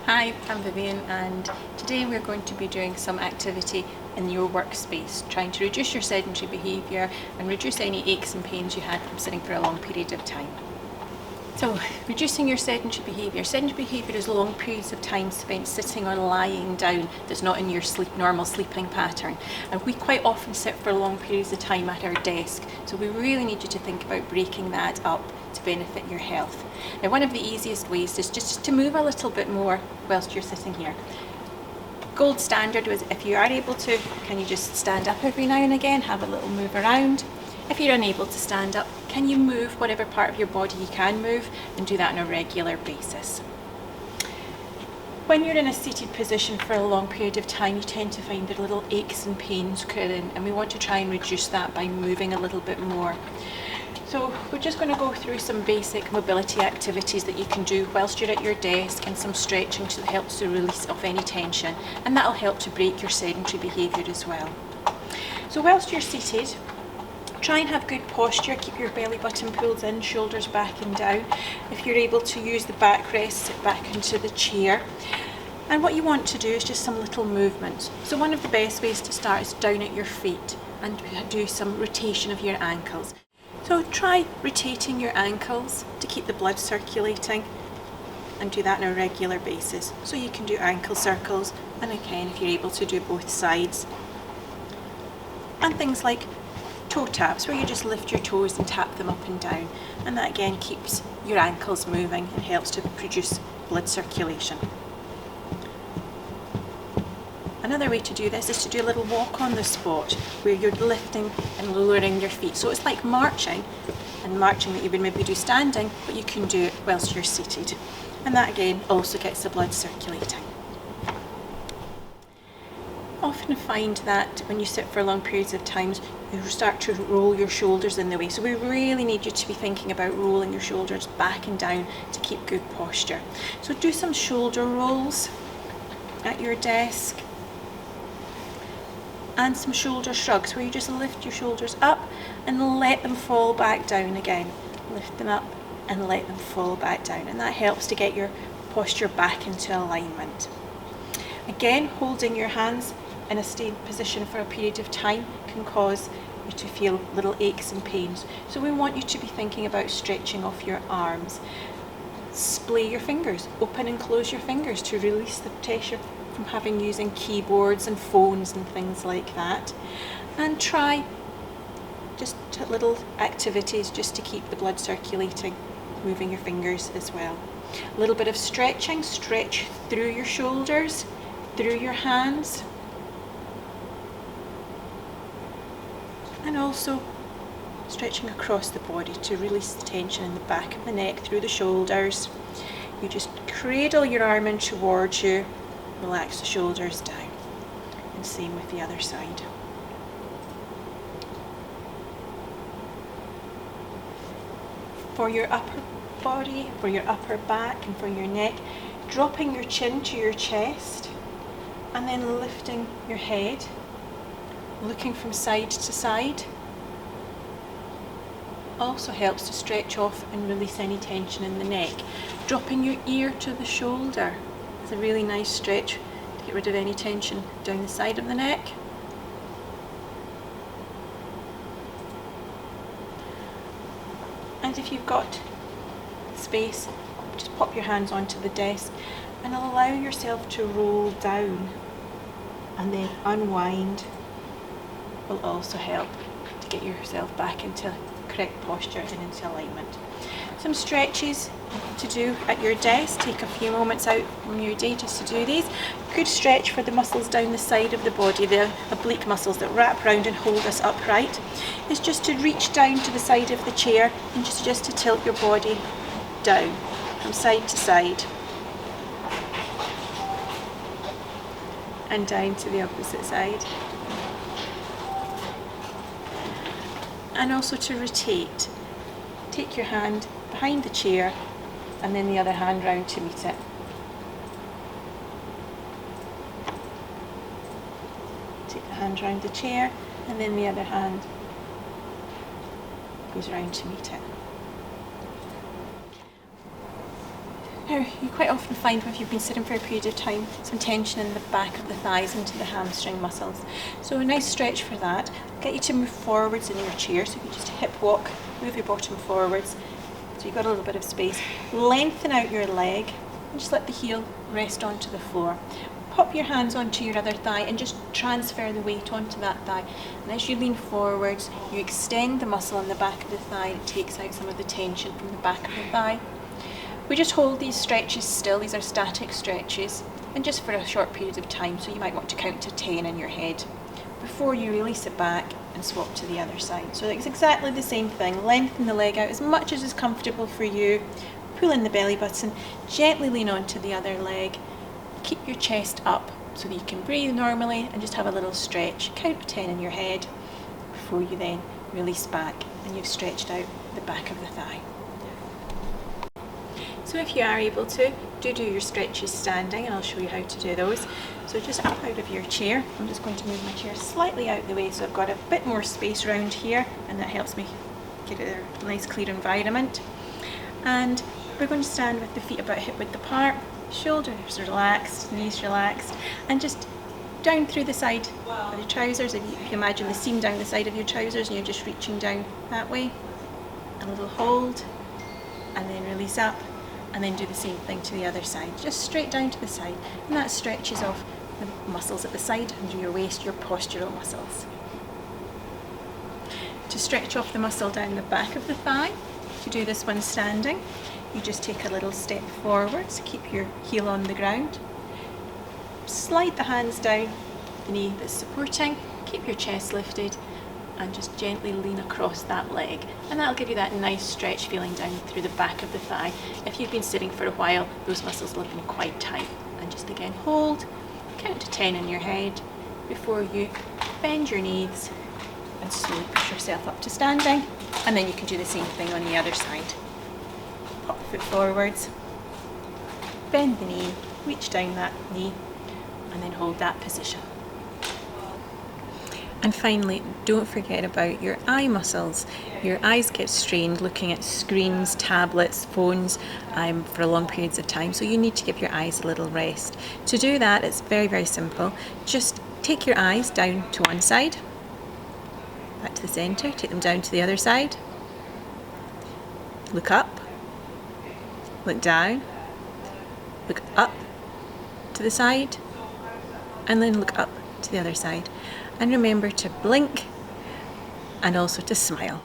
Hi, I'm Vivian, and today we're going to be doing some activity in your workspace, trying to reduce your sedentary behaviour and reduce any aches and pains you had from sitting for a long period of time. So, reducing your sedentary behaviour. Sedentary behaviour is long periods of time spent sitting or lying down that's not in your normal sleeping pattern. And we quite often sit for long periods of time at our desk, so we really need you to think about breaking that up to benefit your health. Now, one of the easiest ways is just to move a little bit more whilst you're sitting here. Gold standard was, if you are able to, can you just stand up every now and again, have a little move around. If you're unable to stand up, can you move whatever part of your body you can move, and do that on a regular basis. When you're in a seated position for a long period of time, you tend to find that little aches and pains occur, and we want to try and reduce that by moving a little bit more. So we're just going to go through some basic mobility activities that you can do whilst you're at your desk, and some stretching to help to release off any tension, and that'll help to break your sedentary behaviour as well. So whilst you're seated, try and have good posture, keep your belly button pulled in, shoulders back and down. If you're able to use the backrest, sit back into the chair. And what you want to do is just some little movements. So one of the best ways to start is down at your feet and do some rotation of your ankles. So try rotating your ankles to keep the blood circulating, and do that on a regular basis. So you can do ankle circles, and again, if you're able to do both sides. And things like toe taps, where you just lift your toes and tap them up and down, and that again keeps your ankles moving and helps to produce blood circulation. Another way to do this is to do a little walk on the spot, where you're lifting and lowering your feet. So it's like marching that you would maybe do standing, but you can do it whilst you're seated. And that again also gets the blood circulating. Often find that when you sit for long periods of time, you start to roll your shoulders in the way. So we really need you to be thinking about rolling your shoulders back and down to keep good posture. So do some shoulder rolls at your desk, and some shoulder shrugs, where you just lift your shoulders up and let them fall back down again. Lift them up and let them fall back down, and that helps to get your posture back into alignment. Again, holding your hands in a stayed position for a period of time can cause you to feel little aches and pains. So we want you to be thinking about stretching off your arms. Splay your fingers, open and close your fingers to release the pressure from using keyboards and phones and things like that. And try just little activities just to keep the blood circulating, moving your fingers as well. A little bit of stretching, stretch through your shoulders, through your hands, and also stretching across the body to release the tension in the back of the neck through the shoulders. You just cradle your arm in towards you, relax the shoulders down, and same with the other side. For your upper body, for your upper back and for your neck, dropping your chin to your chest and then lifting your head, looking from side to side, also helps to stretch off and release any tension in the neck. Dropping your ear to the shoulder is a really nice stretch to get rid of any tension down the side of the neck. And if you've got space, just pop your hands onto the desk and allow yourself to roll down, and then unwind will also help to get yourself back into correct posture and into alignment. Some stretches to do at your desk. Take a few moments out from your day just to do these. Good stretch for the muscles down the side of the body, the oblique muscles that wrap around and hold us upright, is just to reach down to the side of the chair and just to tilt your body down from side to side and down to the opposite side. And also to rotate. Take your hand behind the chair and then the other hand round to meet it. Take the hand round the chair and then the other hand goes round to meet it. Now, you quite often find if you've been sitting for a period of time, some tension in the back of the thighs into the hamstring muscles. So a nice stretch for that. Get you to move forwards in your chair, so if you just hip walk, move your bottom forwards, so you've got a little bit of space. Lengthen out your leg and just let the heel rest onto the floor. Pop your hands onto your other thigh and just transfer the weight onto that thigh. And as you lean forwards, you extend the muscle on the back of the thigh. It takes out some of the tension from the back of the thigh. We just hold these stretches still. These are static stretches, and just for a short period of time, so you might want to count to 10 in your head before you release it back and swap to the other side. So it's exactly the same thing. Lengthen the leg out as much as is comfortable for you. Pull in the belly button, gently lean onto the other leg. Keep your chest up so that you can breathe normally and just have a little stretch. Count to 10 in your head before you then release back and you've stretched out the back of the thigh. So if you are able to, do your stretches standing, and I'll show you how to do those. So just up out of your chair. I'm just going to move my chair slightly out the way so I've got a bit more space around here, and that helps me get a nice clear environment. And we're going to stand with the feet about hip width apart, shoulders relaxed, knees relaxed, and just down through the side of your trousers. If you imagine the seam down the side of your trousers and you're just reaching down that way, a little hold, and then release up. And then do the same thing to the other side, just straight down to the side, and that stretches off the muscles at the side under your waist, your postural muscles. To stretch off the muscle down the back of the thigh, to do this one standing, you just take a little step forwards, keep your heel on the ground, slide the hands down the knee that's supporting, keep your chest lifted, and just gently lean across that leg, and that'll give you that nice stretch feeling down through the back of the thigh. If you've been sitting for a while, those muscles will have been quite tight. And just again hold, count to 10 in your head before you bend your knees and slowly push yourself up to standing, and then you can do the same thing on the other side. Pop the foot forwards, bend the knee, reach down that knee, and then hold that position. And finally, don't forget about your eye muscles. Your eyes get strained looking at screens, tablets, phones for long periods of time, so you need to give your eyes a little rest. To do that, it's very, very simple. Just take your eyes down to one side, back to the centre, take them down to the other side, look up, look down, look up to the side, and then look up to the other side. And remember to blink and also to smile.